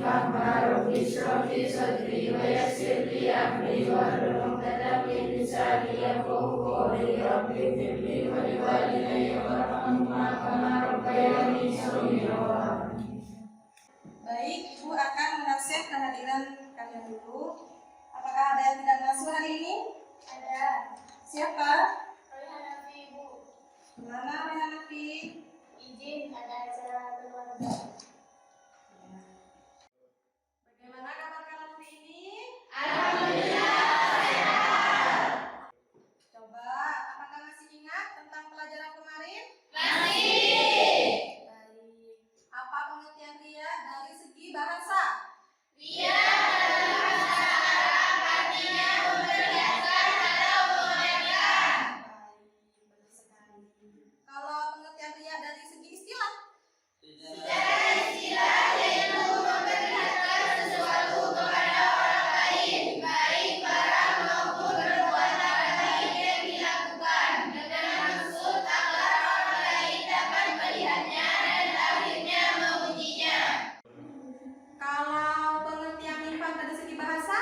فاقبل اشرح في صدري ويسر لي أمري واحلل عقدة من لساني يفقهوا قولي رب اغفر لي ولوالدي وارحمهما كما ربياني صغيرا. Baik, Ibu akan menafsir kehadiran kalian dulu. Apakah ada yang tidak masuk hari ini? Ada. Siapa? Roy Hanafi, Ibu. Mana Roy Hanafi? Izin ada acara keluarga. Bagaimana kabar kalian hari ini? Alhamdulillah sehat. Coba, apakah masih ingat tentang pelajaran kemarin? Masih. Baik. Apa pengertian ria dari segi bahasa? Ria dalam bahasa Arab artinya memperlihatkan atau memamerkan. Baik, benar sekali. Kalau pengertian ria dari segi istilah? Secara istilah yaitu memperlihatkan sesuatu kepada orang lain, baik barang maupun perbuatan baik yang dilakukan dengan maksud agar orang lain dapat melihatnya dan akhirnya memujinya. Kalau pengertian nifat dari segi bahasa?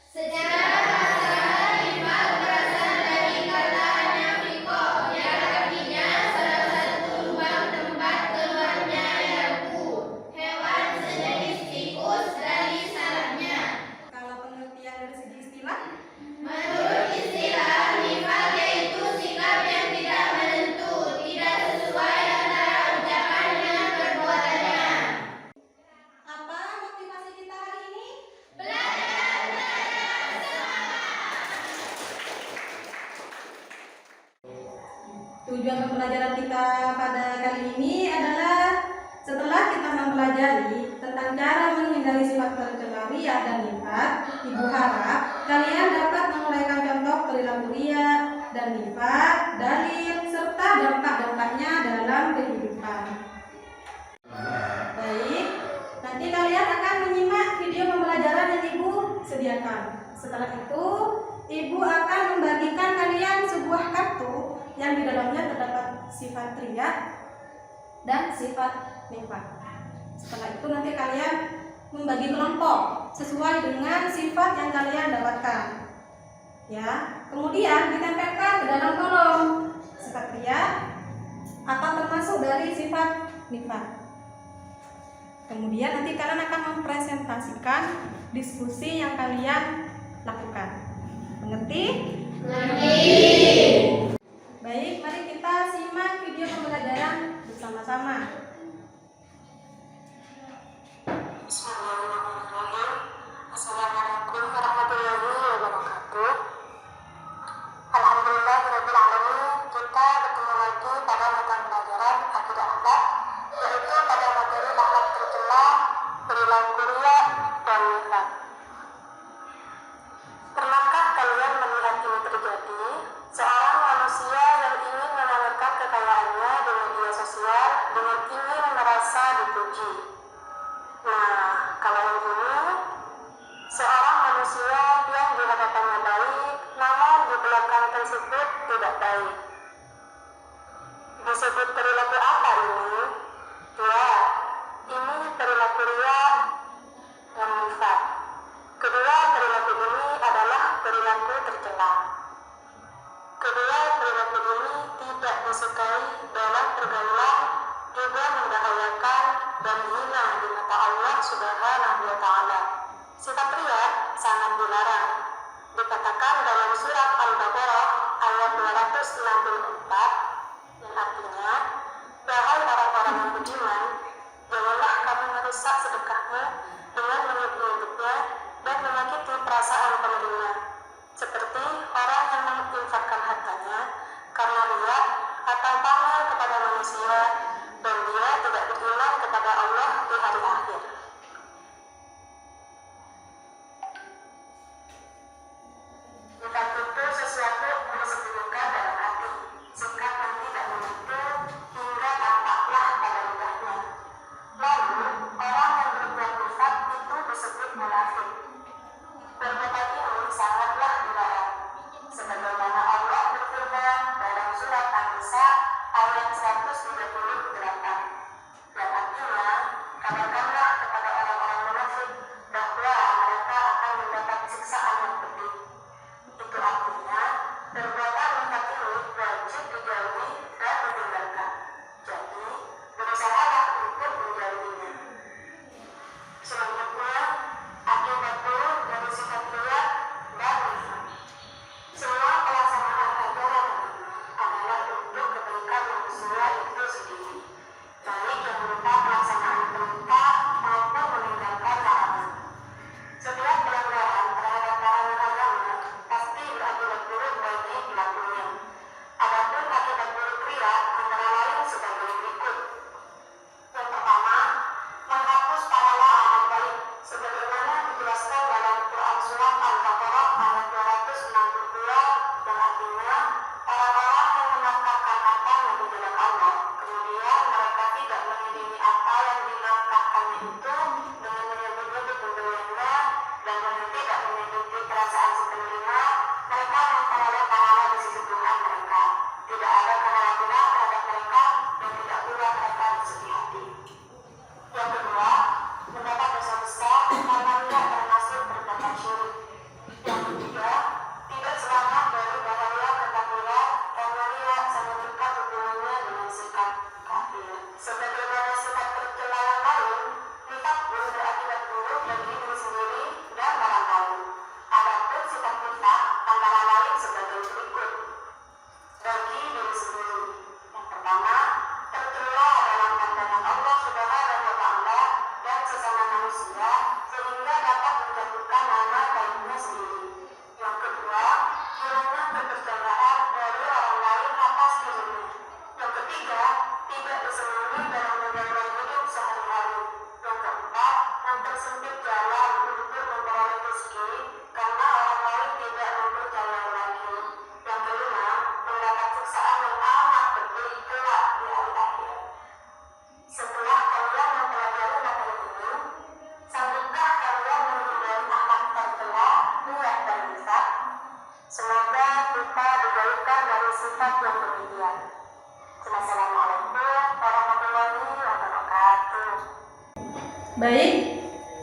Secara bahasa, nifaq berasal dari kata nafiqah yang artinya salah satu lubang tempat keluarnya yarbu, hewan sejenis tikus dari sarangnya. Kalau pengertian dari segi istilah? Menurut istilah, nifaq yaitu sikap yang tidak menentu, tidak sesuai antara ucapan dengan perbuatannya. Apa motivasi kita hari ini? Tujuan pembelajaran kita pada kali ini adalah setelah kita mempelajari tentang cara menghindari sifat tercela ria dan nifat, Ibu harap kalian dapat menguraikan contoh perilaku ria dan nifat, dalil serta dampak-dampaknya dalam kehidupan. Baik, nanti kalian akan menyimak video pembelajaran yang Ibu sediakan. Setelah itu, Ibu akan membagikan kalian sebuah kartu yang di dalamnya terdapat sifat ria dan sifat nifat. Setelah itu nanti kalian membagi kelompok sesuai dengan sifat yang kalian dapatkan. Ya, kemudian ditempelkan ke dalam kolom sifat ria atau termasuk dari sifat nifat. Kemudian nanti kalian akan mempresentasikan diskusi yang kalian lakukan. Mengerti? Mengerti. Baik, mari kita simak video pembelajaran bersama-sama. Bismillahirrahmanirrahim. Assalamualaikum warahmatullahi wabarakatuh. Alhamdulillahirabbil alamin. Kita bertemu lagi pada mata pelajaran akidah akhlak, yaitu pada materi akhlak tercela, perilaku ria dan nifaq. Pernahkah kalian melihat ini terjadi? Seorang manusia yang ingin memamerkan kekayaannya di media sosial dengan ingin merasa dipuji. Nah, kalau yang ini, seorang manusia yang di hadapannya baik, namun di belakang tersebut tidak baik. Disebut perilaku apa ini? Ya, ini perilaku ria dan nifaq. Kedua perilaku ini adalah perilaku tercela. Kedua perilaku ini tidak disukai dalam pergaulan, juga membahayakan dan hina di mata Allah Subhanahu wa Ta'ala. Sifat ria sangat dilarang. Dikatakan dalam surat Al-Baqarah ayat 264, yang artinya, wahai orang-orang yang beriman, janganlah kamu merusak sedekahmu dengan menyebut-nyebutnya dan menyakiti perasaan penerima, seperti orang yang menginfakkan hartanya karena ria atau pamer kepada manusia dan dia tidak beriman kepada Allah di hari akhir. Nifaq itu sesuatu yang disembunyikan dalam hati, sikap yang tidak menentu hingga tampaklah pada lidahnya. Lalu, orang yang berbuat nifaq itu disebut munafik. Perbuatan ini sangatlah dilarang. Sebagaimana Allah berfirman dalam surat An-Nisa ayat 138, yang artinya, katakanlah kepada orang-orang munafik sifat yang demikian. Wassalamualaikum warahmatullahi wabarakatuh. Baik,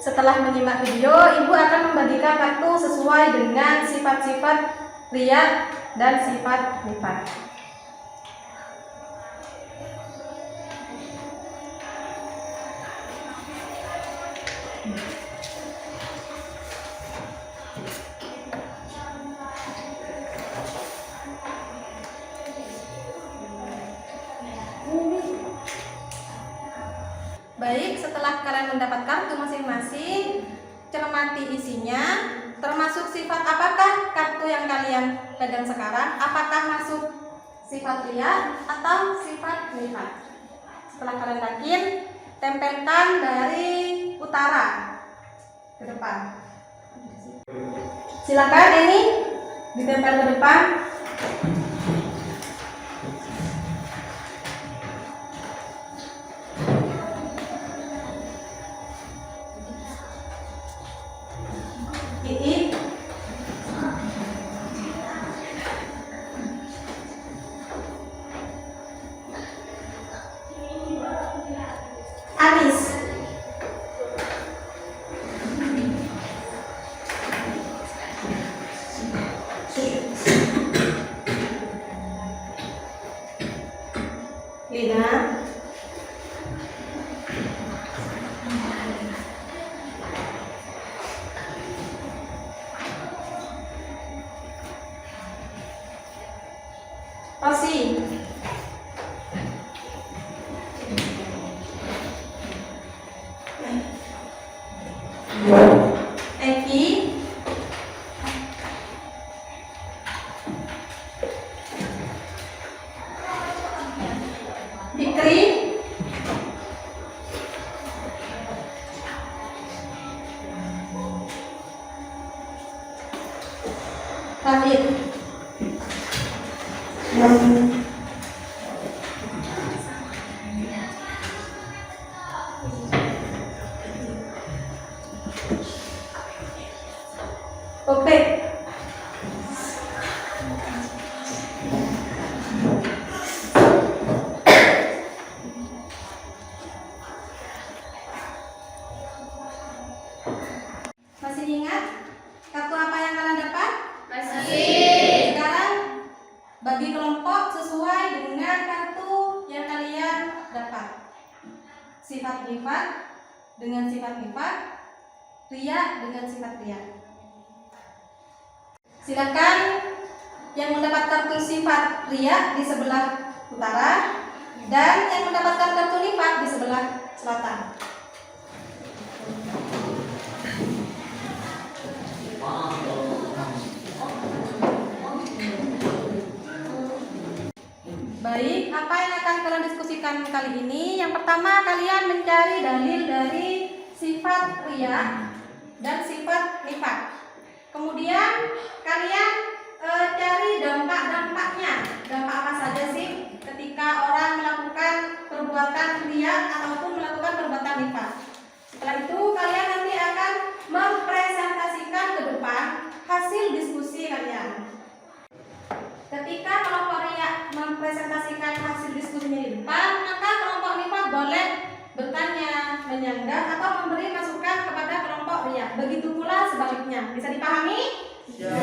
setelah menyimak video, Ibu akan membagikan kartu sesuai dengan sifat-sifat pria dan sifat nifat. Baik, setelah kalian mendapat kartu masing-masing, cermati isinya, termasuk sifat apakah kartu yang kalian pegang sekarang, apakah masuk sifat pria atau sifat nifat. Setelah kalian yakin, tempelkan dari utara ke depan. Silakan ini ditempel ke depan. Anis. Lina. Rosi. Eki. Fikri. Hamid. Oke. Masih ingat kartu apa yang kalian dapat? Masih. Sekarang bagi kelompok sesuai dengan kartu yang kalian dapat. Sifat nifat dengan sifat nifat, pria dengan sifat pria. Silakan yang mendapat kartu sifat pria di sebelah utara dan yang mendapatkan kartu nifat di sebelah selatan. Baik, apa yang akan kalian diskusikan kali ini? Yang pertama, kalian mencari dalil dari sifat pria dan sifat nifat. Kemudian kalian cari dampak-dampaknya. Dampak apa saja sih ketika orang melakukan perbuatan pria ataupun melakukan perbuatan nifat. Setelah itu kalian nanti akan mempresentasikan ke depan hasil diskusi kalian. Ketika kelompok pria mempresentasikan hasil diskusinya di depan, maka kelompok nifat boleh bertanya, menyanggah atau memberi masukan kepada kelompok pria. Begitu pula sebaliknya. Bisa dipahami? Ya.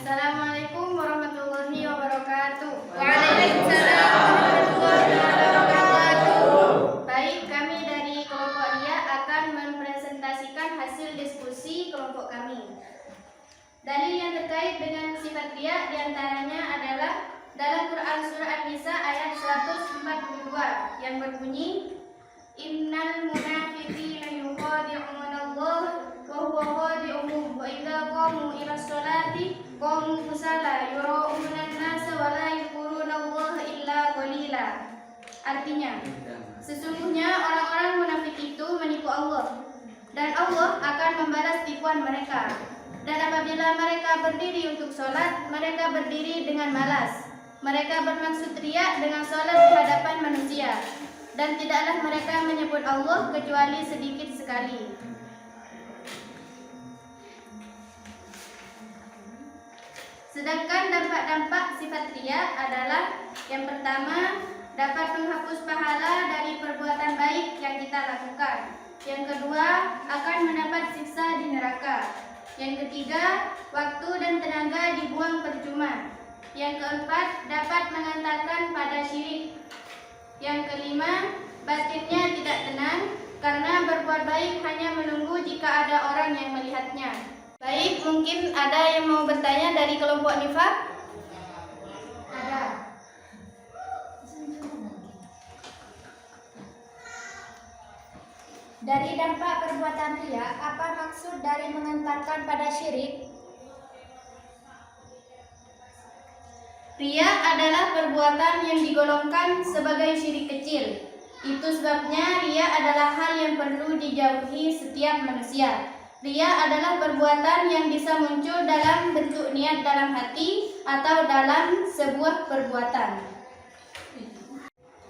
Assalamualaikum warahmatullahi wabarakatuh. Waalaikumsalam warahmatullahi wabarakatuh. Baik, kami dari kelompok Ria akan mempresentasikan hasil diskusi kelompok kami. Dalil yang terkait dengan sifat Ria diantaranya adalah dalam Quran Surah An-Nisa ayat 142 yang berbunyi, Innal munafiqina yukhadi'unallaha wa huwa khadi'uhum wa idza qamu ila sholati qamu kusala yura'unan nasa wa la yadhkurunallaha illa qalila. Artinya, sesungguhnya orang-orang munafik itu menipu Allah dan Allah akan membalas tipuan mereka. Dan apabila mereka berdiri untuk sholat, mereka berdiri dengan malas. Mereka bermaksud riya dengan sholat di hadapan manusia. Dan tidaklah mereka menyebut Allah kecuali sedikit sekali. Sedangkan dampak-dampak sifat riya adalah yang pertama, dapat menghapus pahala dari perbuatan baik yang kita lakukan. Yang kedua, akan mendapat siksa di neraka. Yang ketiga, waktu dan tenaga dibuang percuma. Yang keempat, dapat mengantarkan pada syirik. Yang kelima, batinnya tidak tenang karena berbuat baik hanya menunggu jika ada orang yang melihatnya. Baik, mungkin ada yang mau bertanya dari kelompok nifaq? Ada. Dari dampak perbuatan riya, apa maksud dari mengantarkan pada syirik? Riya adalah perbuatan yang digolongkan sebagai syirik kecil. Itu sebabnya riya adalah hal yang perlu dijauhi setiap manusia. Riya adalah perbuatan yang bisa muncul dalam bentuk niat dalam hati atau dalam sebuah perbuatan.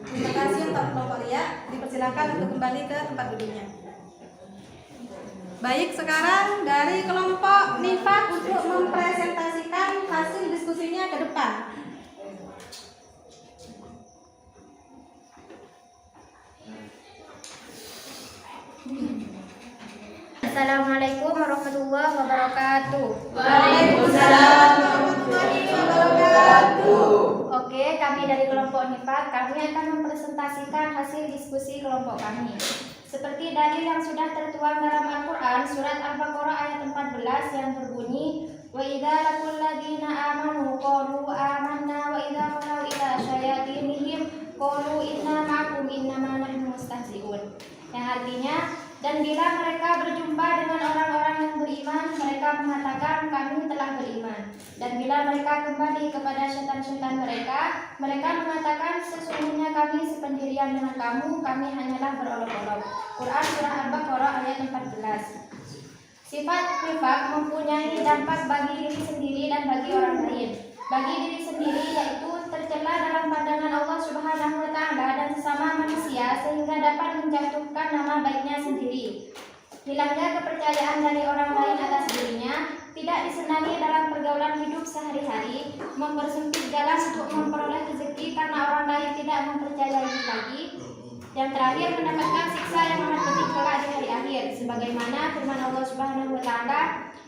Terima kasih untuk kelompok Ria. Dipersilakan untuk kembali ke tempat duduknya. Baik, sekarang dari kelompok nifaq untuk mempresentasikan hasil diskusinya ke depan. Assalamualaikum warahmatullahi wabarakatuh. Waalaikumsalam warahmatullahi wabarakatuh. Oke, kami dari kelompok nifaq, kami akan mempresentasikan hasil diskusi kelompok kami. Seperti dalil yang sudah tertuang dalam Al-Quran, surat Al-Baqarah ayat 14 yang berbunyi, Wa idza laqul ladzina amanu qalu amanna wa idza qalu ila syayatinihim qalu inna ma'akum innama nahnu mustahzi'un. Yang artinya, dan bila mereka berjumpa dengan orang-orang yang beriman, mereka mengatakan kami telah beriman. Dan bila mereka kembali kepada syaitan-syaitan mereka, mereka mengatakan sesungguhnya kami sependirian dengan kamu, kami hanyalah berolok-olok. Quran Surah Al-Baqarah ayat 14. Sifat nifaq mempunyai dampak bagi diri sendiri dan bagi orang lain. Bagi diri sendiri yaitu tercela dalam pandangan Allah Subhanahu wa Ta'ala dan sesama manusia sehingga dapat menjatuhkan nama baiknya sendiri. Hilangnya kepercayaan dari orang lain atas dirinya, tidak disenangi dalam pergaulan hidup sehari-hari, mempersempit jalan untuk memperoleh rezeki karena orang lain tidak mempercayai lagi. Yang terakhir, mendapatkan siksa yang amat pedih kelak di hari akhir, sebagaimana firman Allah Subhanahu wa Ta'ala,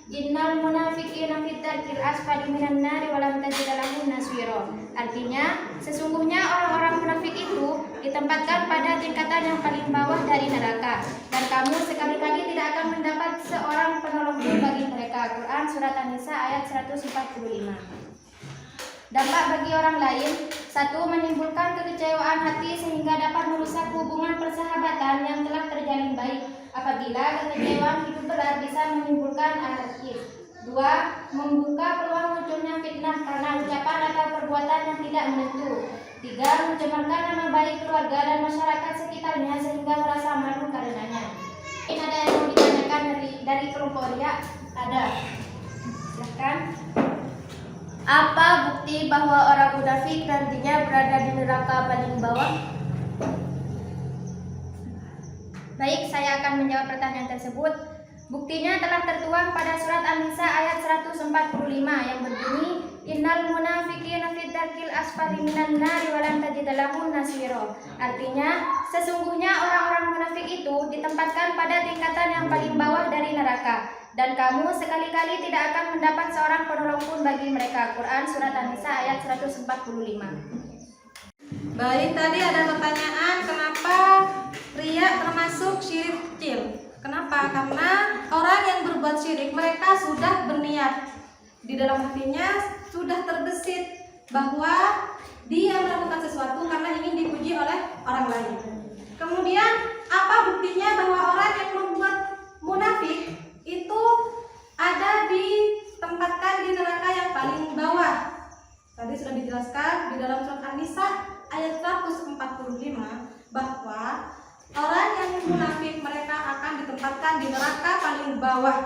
Innal munafiqina fid darkil asfali minan nari wa lam tajid lahum nasira. Artinya, sesungguhnya orang-orang munafik itu ditempatkan pada tingkatan yang paling bawah dari neraka, dan kamu sekali-kali tidak akan mendapat seorang penolong pun bagi mereka. Quran Surat An-Nisa ayat 145. Dampak bagi orang lain, satu, menimbulkan kekecewaan hati sehingga dapat merusak hubungan persahabatan yang telah terjalin baik. Apabila kekecewaan hidup berat bisa menimbulkan anarkis. Dua, membuka peluang munculnya fitnah karena ucapan atau perbuatan yang tidak menentu. Tiga, mencemarkan nama baik keluarga dan masyarakat sekitarnya sehingga merasa malu karenanya. Ini ada yang mau ditanyakan dari kelompok Ria? Ada. Silakan. Apa bukti bahwa orang munafik nantinya berada di neraka paling bawah? Baik, saya akan menjawab pertanyaan tersebut. Buktinya telah tertuang pada surat An-Nisa ayat 145 yang berbunyi, Innal munafiqina fid darkil asfali minan nari wa lam tajid lahum nasira. Artinya, sesungguhnya orang-orang munafik itu ditempatkan pada tingkatan yang paling bawah dari neraka, Dan kamu sekali-kali tidak akan mendapat seorang penolong pun bagi mereka. Quran Surat An-Nisa ayat 145. Baik, tadi ada pertanyaan kenapa riya termasuk syirik kecil. Kenapa? Karena orang yang berbuat syirik mereka sudah berniat, di dalam hatinya sudah terbesit bahwa dia melakukan sesuatu karena ingin dipuji oleh orang lain. Kemudian apa buktinya bahwa orang yang membuat munafik itu ada ditempatkan di neraka yang paling bawah? Tadi sudah dijelaskan di dalam surat An-Nisa ayat 145 bahwa orang yang munafik mereka akan ditempatkan di neraka paling bawah.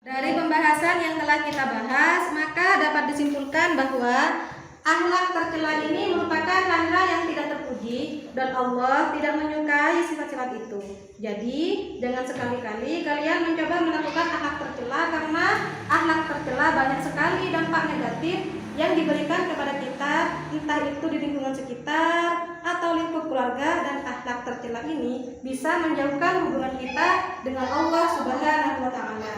Dari pembahasan yang telah kita bahas, maka dapat disimpulkan bahwa akhlak tercela ini merupakan hal-hal yang tidak terpuji dan Allah tidak menyukai sifat-sifat itu. Jadi, jangan sekali-kali kalian mencoba melakukan akhlak tercela karena akhlak tercela banyak sekali dampak negatif yang diberikan kepada kita, entah itu di lingkungan sekitar atau lingkup keluarga, dan akhlak tercela ini bisa menjauhkan hubungan kita dengan Allah Subhanahu wa taala.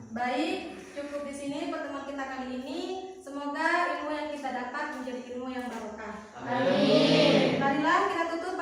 Baik, cukup di sini pertemuan kita kali ini. Semoga ilmu yang kita dapat menjadi ilmu yang barokah. Amin. Marilah kita tutup